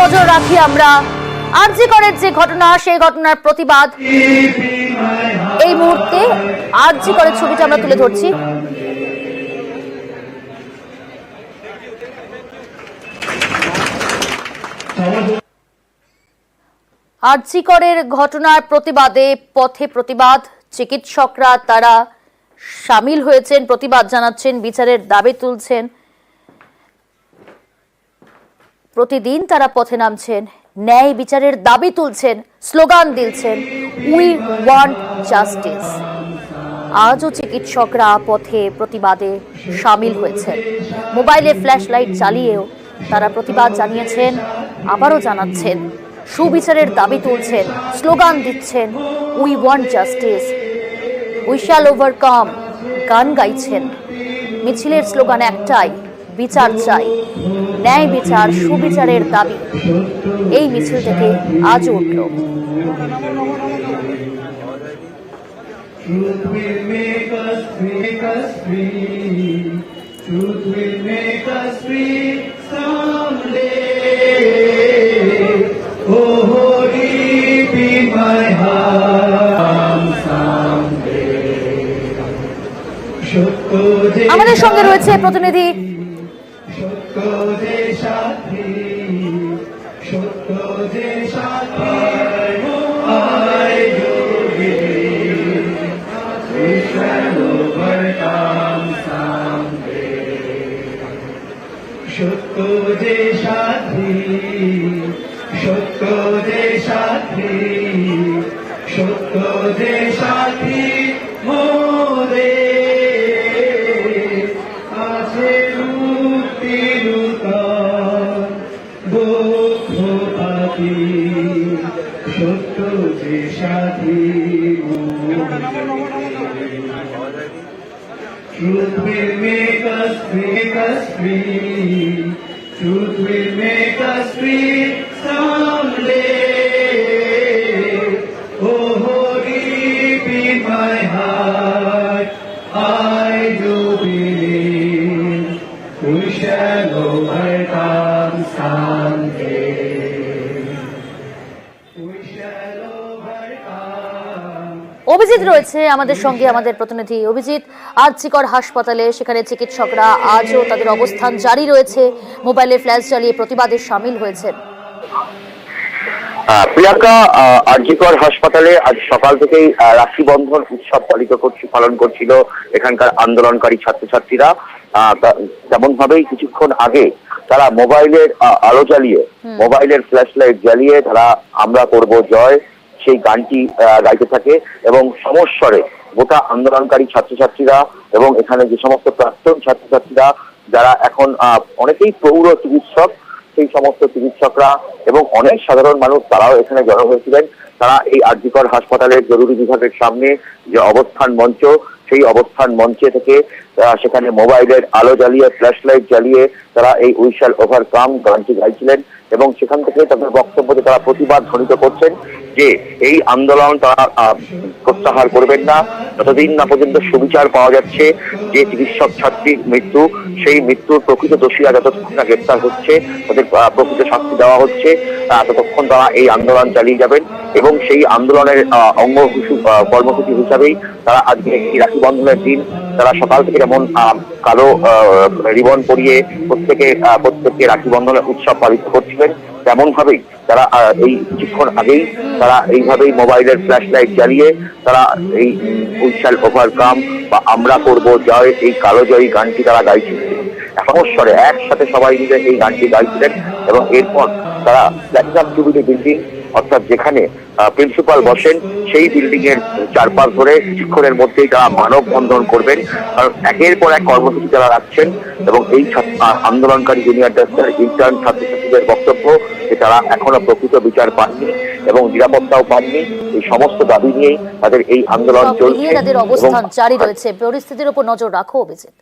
নজর রাখি আমরা আরজি করের যে ঘটনা, সেই ঘটনার প্রতিবাদ এই মুহূর্তে আরজি করের ছবিটা আমরা তুলে ধরছি। আরজি করের ঘটনার প্রতিবাদে পথে প্রতিবাদ, চিকিৎসকরা তারা সামিল হয়েছেন, প্রতিবাদ জানাচ্ছেন, বিচারের দাবি তুলছেন। প্রতিদিন তারা পথে নামছেন, ন্যায় বিচারের দাবি তুলছেন, স্লোগান দিচ্ছেন, উই ওয়ান্ট জাস্টিস। আজও চিকিৎসকরা পথে প্রতিবাদে সামিল হয়েছেন। মোবাইলে ফ্ল্যাশ লাইট চালিয়েও তারা প্রতিবাদ জানিয়েছেন, আবারও জানাচ্ছেন, সুবিচারের দাবি তুলছেন, স্লোগান দিচ্ছেন, we want justice, we shall overcome, গান গাইছেন। মিছিলের স্লোগান একটাই, বিচার চাই, ন্যায় বিচার, সুবিচারের দাবি। এই মিছিল থেকে আজ উঠল। আমাদের সঙ্গে রয়েছে প্রতিনিধি Truth will make us free. Truth will make us free someday. Oh, deep in my heart, I do believe we shall overcome someday. We shall overcome. Abhijit রয়েছে আমাদের সঙ্গে, আমাদের প্রতিনিধি অভিজিৎ। আরজি কর হাসপাতালে সেখানে চিকিৎসকরা আজও তাদের অবস্থান জারি রয়েছে, মোবাইলে ফ্ল্যাশ জ্বালিয়ে প্রতিবাদে সামিল হয়েছেন। প্রিয়াঙ্কা, আরজি কর হাসপাতালে আজ সকাল থেকেই রাখি বন্ধন উৎসব পালন করছিল এখানকার আন্দোলনকারী ছাত্রছাত্রীরা। তেমন ভাবেই কিছুক্ষণ আগে তারা মোবাইলের আলো জ্বালিয়ে, মোবাইলের ফ্ল্যাশ লাইট জ্বালিয়ে তারা আমরা করব জয় সেই গানটি গাইতে থাকে এবং সমস্বরে গোটা আন্দোলনকারী ছাত্রছাত্রীরা এবং এখানে যে সমস্ত প্রাক্তন ছাত্রছাত্রীরা যারা এখন অনেকেই প্রৌঢ় চিকিৎসক, সেই সমস্ত চিকিৎসকরা এবং অনেক সাধারণ মানুষ তারাও এখানে জড়ো হয়েছিলেন। তারা এই আরজি কর হাসপাতালের জরুরি বিভাগের সামনে যে অবস্থান মঞ্চ, সেই অবস্থান মঞ্চে থেকে সেখানে মোবাইলের আলো জ্বালিয়ে, ফ্ল্যাশ লাইট জ্বালিয়ে তারা এই উই শ্যাল ওভারকাম গানটি গাইছিলেন এবং সেখান থেকে তাদের বক্তব্যে তারা প্রতিবাদ ধ্বনিত করছেন যে এই আন্দোলন তারা প্রত্যাহার করবেন না যতদিন না পর্যন্ত সুবিচার পাওয়া যাচ্ছে। যে চিকিৎসক ছাত্রীর মৃত্যু, সেই মৃত্যুর প্রকৃত দোষীরা যতক্ষণ না গ্রেপ্তার হচ্ছে, তাদের প্রকৃত শাস্তি দেওয়া হচ্ছে, ততক্ষণ তারা এই আন্দোলন চালিয়ে যাবেন এবং সেই আন্দোলনের অঙ্গ কর্মসূচি হিসাবেই তারা আজকে এই রাখি বন্ধনের দিন তারা সকাল থেকে যেমন কালো রিবন পরিয়ে প্রত্যেককে রাখি বন্ধনের উৎসব পালিত করছিলেন, তেমন ভাবেই তারা এই কিছুক্ষণ আগেই তারা এইভাবেই মোবাইলের ফ্ল্যাশ লাইট জ্বালিয়ে তারা এই উই শ্যাল ওভারকাম বা আমরা করব জয়, এই কালো জয়ী গানটি তারা গাইছিলেন। সমস্বরে একসাথে সবাই মিলে এই গানটি গাইছিলেন এবং এরপর তারা প্ল্যাটিনাম জুবিলি বিল্ডিং অর্থাৎ যেখানে প্রিন্সিপাল বসেন সেই বিল্ডিং এর চারপাশ ধরে কিছুক্ষণের মধ্যেই তারা মানববন্ধন করবেন। কারণ একের পর এক কর্মসূচি তারা রাখছেন এবং এই আন্দোলনকারী জুনিয়র ডাক্তার ইন্টার্ন ছাত্রছাত্রীদের বক্তব্য যে তারা এখনো প্রকৃত বিচার পাননি এবং নিরাপত্তাও পাননি। এই সমস্ত দাবি নিয়েই তাদের এই আন্দোলন চলছে, তাদের অবস্থান জারি রয়েছে। পরিস্থিতির উপর নজর রাখো অভিজিৎ।